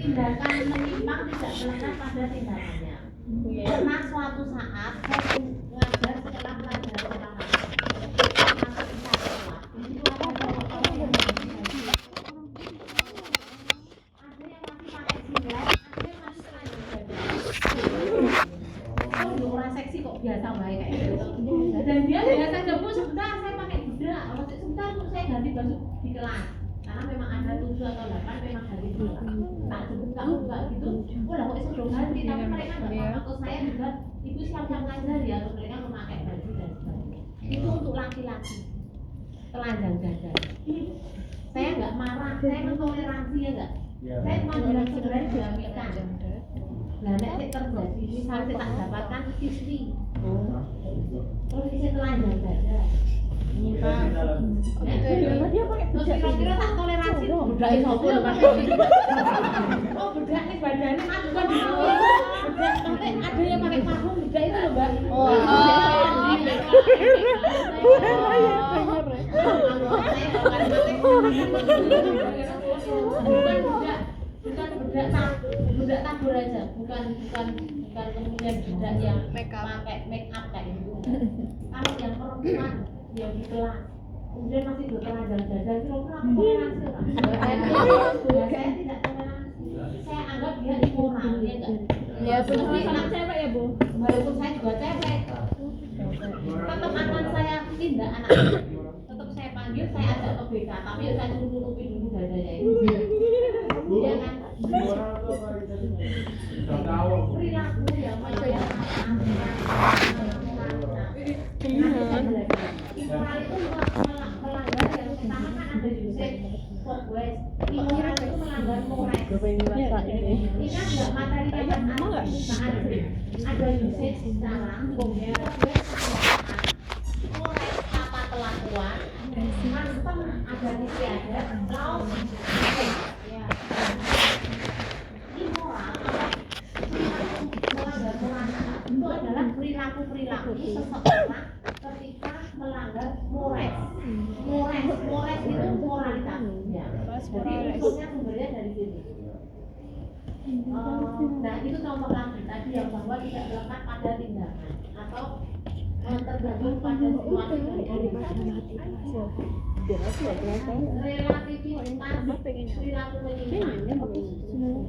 tindakan menyimpang tidak melekat pada tindakannya. Karena suatu saat saya mengajar setelah pelajaran pertama masuk di satu kelas, di situ ada orang yang ada yang masih pakai singlet, ada yang masih telanjang dada. Oh, di orang seksi kok biasa baik kayak gitu. Dan dia biasa jemput sebentar saya pakai bedak, maksud sebentar tuh saya ganti baju di kelas. Karena memang ada 7 atau 8 memang hari itu tak jemput kamu enggak gitu. Oh lah kok itu belum ganti, tapi mereka enggak atau saya juga ibu siap-siap ngajar ya, atau mereka memakai baju dan sebagainya. Itu untuk laki-laki telanjang dada. Saya enggak marah, saya mentoleransi ya enggak. Saya cuma bilang sebenarnya dinamika. Nah, nek terjadi misal saya tak dapatkan istri. Terus saya telanjang dada. Terus kira-kira tak toleransi budak iso apa lho Mas? Oh, budak nih badannya bukan budak, tapi ada yang pakai parfum budak itu loh, Mbak. Oh, budak tabur aja, bukan kemudian budak yang pakai make up kayak gitu. Kalau yang perempuan yang di kelas kemudian masih bertelanjang dada, kira-kira aku toleransi nggak? Saya tidak toleransi. Saya anggap dia immoral, ya enggak? Ya benar, sama cewek ya Bu. Walaupun saya juga cewek, tetap akan saya tindak anak. Tetap saya panggil, saya ajak ke BK, tapi saya suruh tutupi dulu dadanya itu. Ya kan? Perilaku yang macam immoral itu melanggar yang pertama kan ada usage progress. Immoral itu melanggar moral. Ini kan nggak materinya kan ada usage sekarang, kemudian moral tata kelakuan, custom ada istiadat, law ya. Immoral melanggar moral itu adalah perilaku seseorang ketika melanggar mores itu moralitas ya. Jadi unsurnya sumbernya dari sini. Nah itu contoh lagi tadi yang bahwa tidak melekat pada tindakan atau tergantung pada situasi dari relativitas perilaku menyimpang.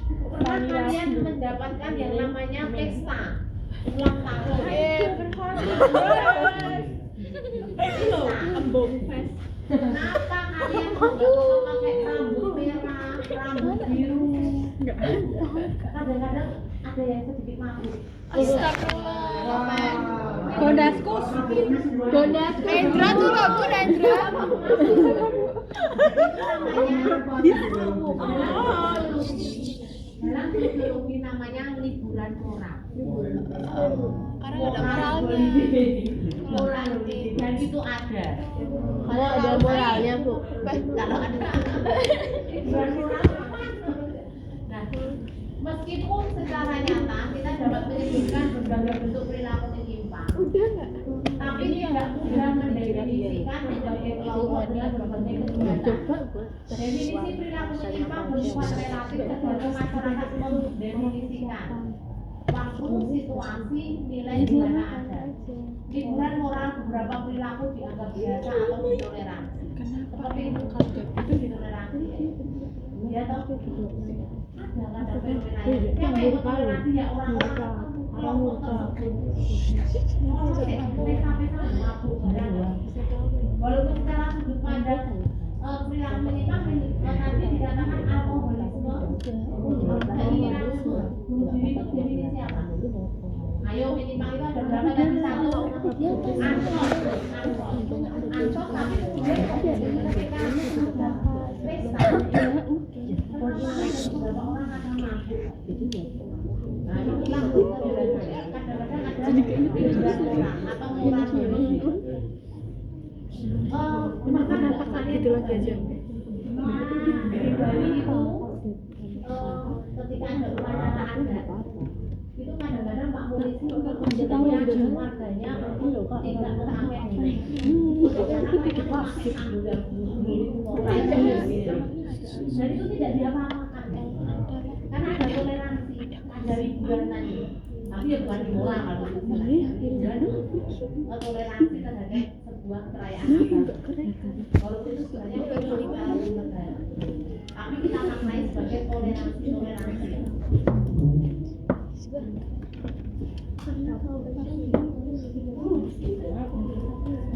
Pernah kalian mendapatkan yang namanya pesta ulang tahun? Kenapa kalian nggak pakai rambut merah, rambut biru? Kadang-kadang ada yang sedikit mabuk. Astagfirullah. Gondaskus. Endra tuh loh, Bu Endra. Dalam psikologi namanya liburan moral. Karena ada moralnya. Moral dan itu ada. Kalau ada moralnya Bu. Kalau ada liburan moral. Nah, meskipun secara nyata kita dapat menyebutkan berbagai bentuk perilaku menyimpang, tapi tidak mudah mendefinisikan berbagai kelompoknya berbagai kegiatan. Definisi perilaku menyimpang bersifat relatif tergantung masyarakat mendefinisikan waktu, situasi, nilai di mana ada. Liburan moral beberapa perilaku dianggap biasa atau ditoleransi. Seperti itu ditoleransi. Ya toh? Ada fenomena yang toleransi ya orang-orang kelompok tertentu. Walaupun secara sudut pandang perilaku menyimpang tadi dikatakan alkoholisme, keinginan bunuh diri itu definisi apa? Ayo menyimpang itu ada berapa tadi? Satu, ancol, tapi kemudian ketika pesta, beberapa orang akan mabuk. Nah itulah kadang-kadang ada liburan orang atau moral biologi. Makan apa gitu lagi aja. Di Bali itu ketika ada upacara adat itu kadang-kadang Pak Polisi menjadikan warganya untuk tidak memakai karena memang pakai sandal Dan itu tidak diapa-apakan. Karena ada toleransi, ada liburan tadi. Tapi ya bukan moral kalau istilahnya. Dan toleransi terhadap sebuah perayaan agama. Kalau itu sebenarnya bukan negara. Tapi kita maknai sebagai toleransi.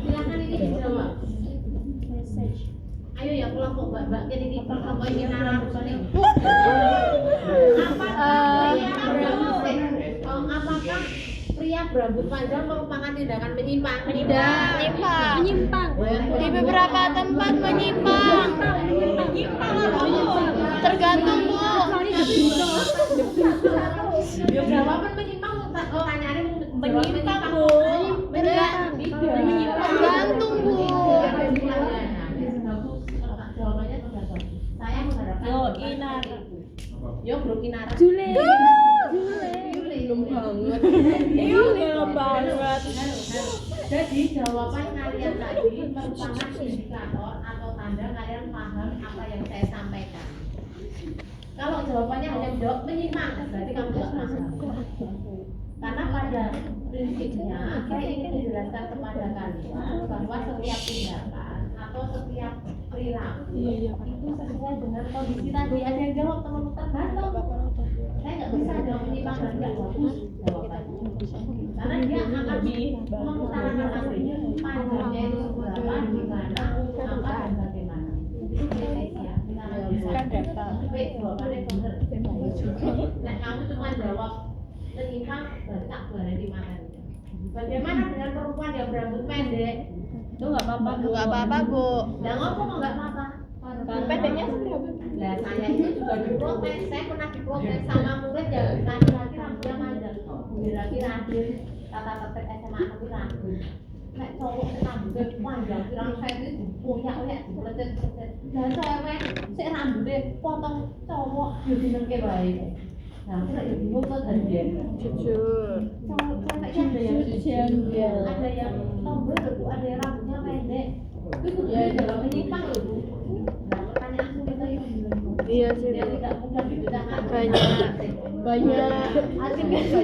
Silakan ini dijawab. Ayo ya kelompok mbak ini kelompok ini narap nih. Apakah pria berambut panjang merupakan tindakan menyimpang? Menyimpang. Di beberapa tempat menyimpang. Tergantung Bu. Ya jawaban menyimpang pertanyaannya menyimpang Bu. Tergantung Bu. Jawabannya tergantung. Saya mengharapkan Yo bro Inara. Jule. Belum banget. Jadi jawaban kalian tadi merupakan indikator atau tanda kalian paham apa yang saya sampaikan. Kalau jawabannya hanya menjawab menyimpang, berarti kamu tidak paham. Karena pada prinsipnya saya ingin menjelaskan kepada kalian bahwa setiap tindakan atau setiap perilaku itu sesuai dengan kondisi tadi. Ada yang jawab teman-teman tergantung. Saya nggak bisa jawab menyimpang dan nggak bagus jawabannya. Karena dia akan mengutarakan aslinya panjangnya itu seberapa, di mana, apa dan bagaimana. Itu kriteria. Kita lanjutkan data. Jawabannya benar. Nah kamu cuma jawab menyimpang berarti tak berani matanya. Bagaimana dengan perempuan yang berambut pendek? Itu nggak apa-apa Bu. Enggak apa-apa Bu. Nah ngomong nggak apa-apa. Pendeknya seberapa? Nah saya itu juga diprotes. Saya pernah diprotes sama murid ya laki-laki rambutnya panjang. Laki-laki rambut tata tertib SMA tapi rambut. Nek cowok rambutnya panjang, pirang saya itu punya dipelet-pelet. Dan cewek sik rambutnya potong cowok yo dinengke bae. Nah, aku lagi bingung kok tadi dia. Jujur. Ada yang tombol Bu, ada yang rambutnya pendek. Itu dalam menyimpang loh Bu. Nah, pertanyaan kita itu Iya sih. dia tidak mudah dibedakan.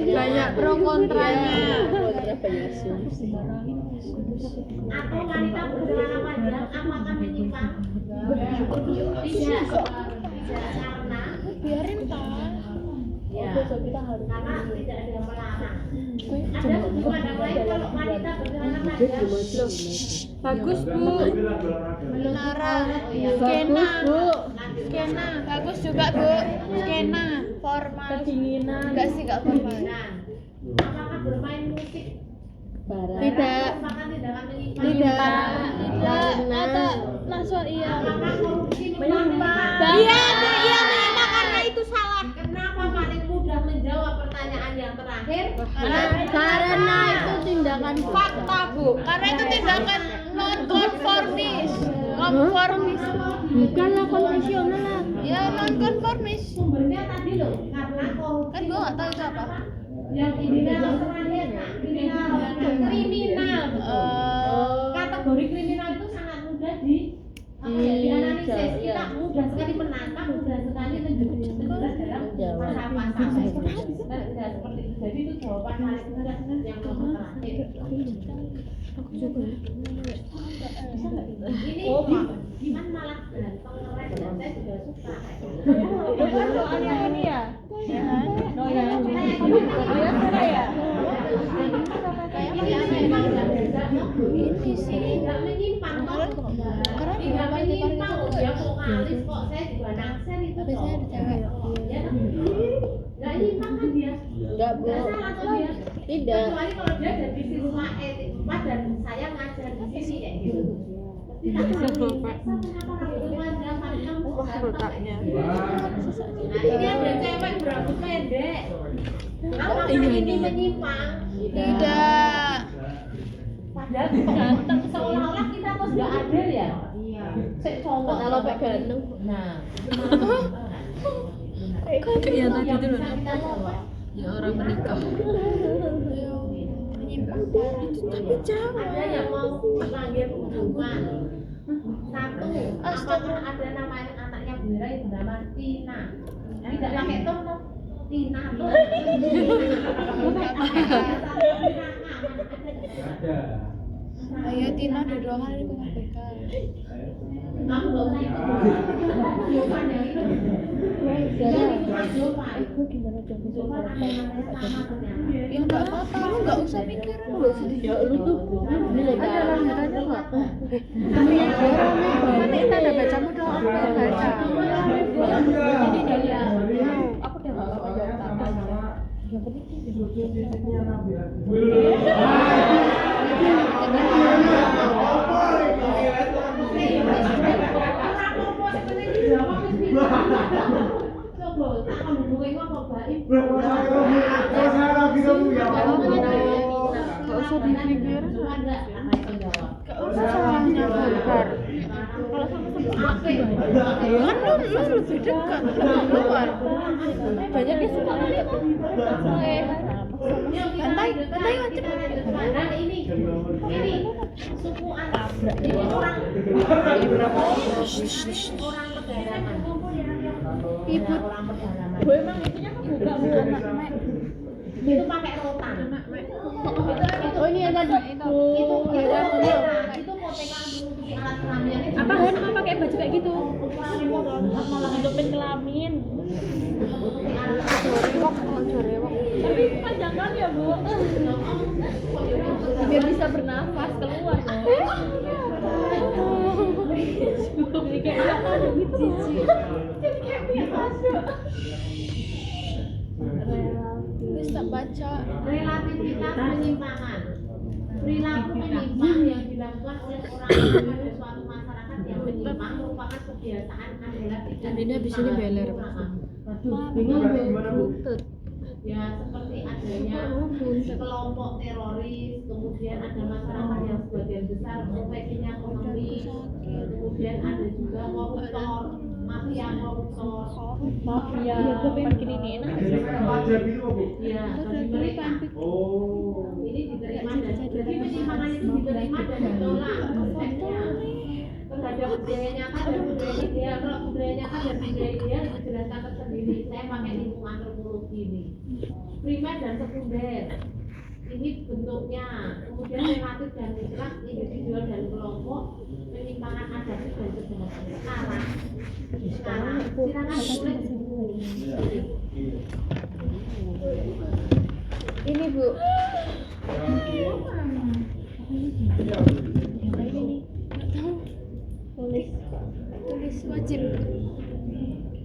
Banyak pro kontranya. Atau wanita bercelana panjang apakah menyimpang? Tidak. Karena Biarin Pak. ya, karena tidak ada yang melarang. Ada sudut pandang lain kalau wanita bercelana panjang. Bagus Bu. Melarang. Skena. Skena. Bagus juga Bu. Skena. Formal. Kedinginan. Enggak sih, enggak formal. Nah, apakah bermain musik? Tidak. Apakah tindakan menyimpang? Tidak. Atau langsung iya. Apakah korupsi menyimpang? Iya menyimpang karena itu salah. Kenapa paling mudah menjawab pertanyaan yang terakhir? Karena itu tindakan fakta Bu. Karena itu tindakan non konformis. Konformis. Bukanlah konvensional lah. Ya non konformis. Sumbernya tadi loh, karena korupsi. Kan gua nggak tahu itu apa. Yang kriminal terakhir, kriminal. Kategori kriminal itu sangat mudah dianalisis. Kita mudah sekali menangkap, mudah sekali menjelaskan dalam pasal-pasal. Nah, seperti itu. Jadi itu jawaban paling mudah yang nomor terakhir. Ini gimana malah ganteng keren dan saya juga suka. Ini ya. Ini sih nggak menyimpang toh. Nggak menyimpang loh, dia vokalis kok, saya juga naksir itu toh. Ya, nggak nyimpang kan dia? Enggak Bu. Nggak salah toh dia. Tidak. Kecuali kalau dia jadi siswa etik 4 dan saya ngajar di sini kayak gitu. Kenapa rambut panjang panjang Otaknya. Nah ini ada cewek berambut pendek. Apakah ini menyimpang? Tidak. Padahal ganteng seolah-olah kita tuh nggak adil ya. Iya. Sik cowok Kalau pakai ganteng. Nah. Kayak yang tadi itu loh. Kita jawab. Ya orang menikah. Menyimpang tapi jauh. Ada yang mau dipanggil hukuman. Satu, apakah ada nama anaknya bendera yang bernama Tina. Tidak pakai tom, Tina tuh. Ayo Tina udah 2 kali PKPK. Kamu nggak usah ikut. Jovan yang itu. Jangan ikut Jovan. Itu gimana dong? Jovan ada yang namanya sama ternyata. Ya nggak apa-apa, lu nggak usah mikir. Lu nggak sedih ya lu tuh. Ini lagi ada lanjutannya nggak? Tapi ya nanti kita ada bacamu dong, aku nggak baca. Jadi dia, aku udah nggak apa-apa jawab. Yang penting Coba, tak akan hubungin apa baik. nggak usah dipikir. Nggak usah salahnya Golkar. Kalau sama-sama kan lu lebih dekat sama luar. Banyak yang suka kali kok. Bantai wajib. Dan ini suku Arab. Ini orang pedalaman. Ibu, Orang pedalaman. gue emang itunya kebuka anak Mek. Itu pakai rotan. Oh ini yang tadi Itu poteka dulu di alat kelamin. apa Han mau pakai baju kayak gitu? Malah hidupin kelamin. Jorewok. Tapi panjang kali ya Bu. Biar bisa bernafas keluar loh. Jadi kayak ada gitu. Jadi kayak biasa. Bisa baca. Relativitas penyimpangan. Perilaku menyimpang yang dilakukan oleh orang pada suatu masyarakat yang menyimpang merupakan kebiasaan adalah tidak. Dan ini habis ini beler. Bingung Buntut. ya seperti adanya kelompok teroris, kemudian ada masyarakat yang sebagian besar profesinya ekonomi, kemudian ada juga koruptor, mafia koruptor. Mafia. Iya, gue pengen bikin ini enak. Ya, bagi mereka ini diterima dan jadi penyimpangan itu diterima dan ditolak konsepnya terhadap budaya nyata dan budaya ideal. Kalau budaya nyata dan budaya ideal dijelaskan tersendiri. Saya pakai lingkungan antropologi ini. Primer dan sekunder ini bentuknya, kemudian relatif dan mutlak, individual dan kelompok, penyimpangan adaptif dan sebenarnya. Sekarang silakan ditulis di buku. Ini Bu. Tulis wajib.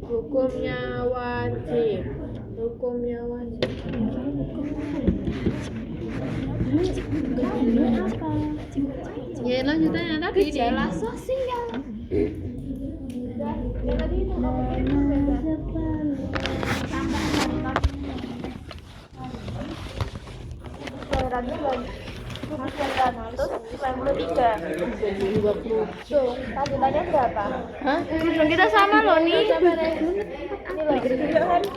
Hukumnya wajib. Ya lanjutannya tadi gejala sosial. Lanjutannya berapa? Hah? Kerudung kita sama loh nih.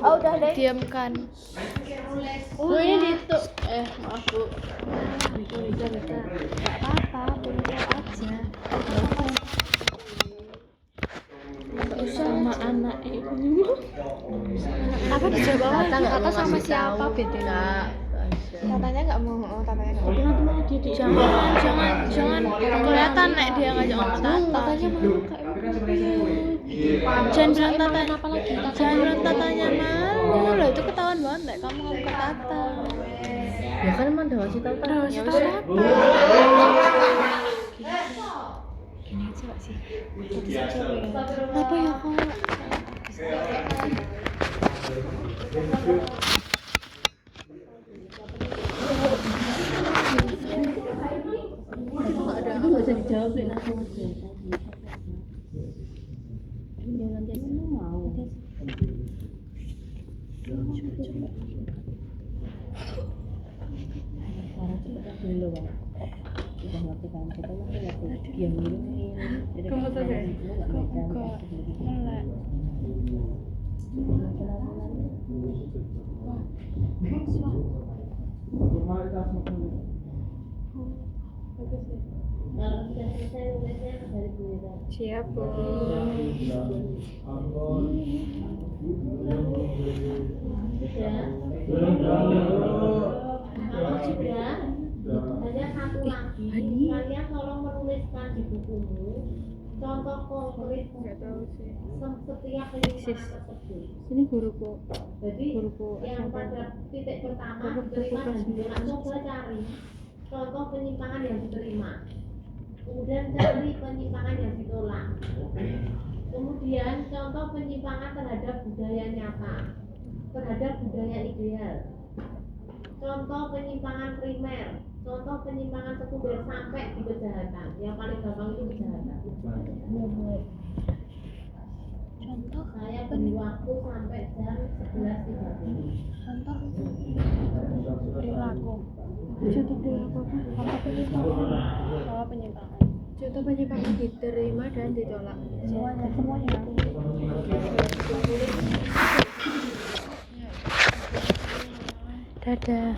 Oh udah deh. Diamkan. Oh ini dituk. Maaf Bu. Bisa. Gak apa-apa, boleh aja. Gak usah sama anak ibu. Apa dijawab? Kata sama siapa beda? Katanya nggak mau, katanya nggak mau. Jangan kelihatan nek dia ngajak ngomong tata. Katanya mau jangan bilang tata apa lagi? Jangan bilang tatanya malu lah, itu ketahuan banget nek kamu ngomong ke tata. Ya kan emang udah ngasih tata. Udah ngasih tata. Gini aja Pak sih. Apa ya kok? Itu nggak bisa dijawab langsung aja. Kamu tuh deh. Kok melek. Kalau sudah selesai nulisnya dari giliran. Siap, Bu. Sudah. Kalau sudah, hanya satu lagi. Kalian tolong menuliskan di bukumu contoh konkret Nggak tahu sih. setiap penyimpangan tersebut. Ini guruku. Jadi Guruku yang SMP. pada titik pertama Guruku diterima dan kelas ditolak, coba cari contoh penyimpangan yang diterima, kemudian cari penyimpangan yang ditolak, kemudian contoh penyimpangan terhadap budaya nyata, terhadap budaya ideal, contoh penyimpangan primer, contoh penyimpangan sekunder sampai di kejahatan. Yang paling gampang itu kejahatan. Contoh Saya beri waktu sampai jam 11.30. contoh Perilaku. Contoh perilaku apa? contoh penyimpangan. Oh, penyimpangan. Contoh penyimpangan diterima dan ditolak. Semuanya. Dadah.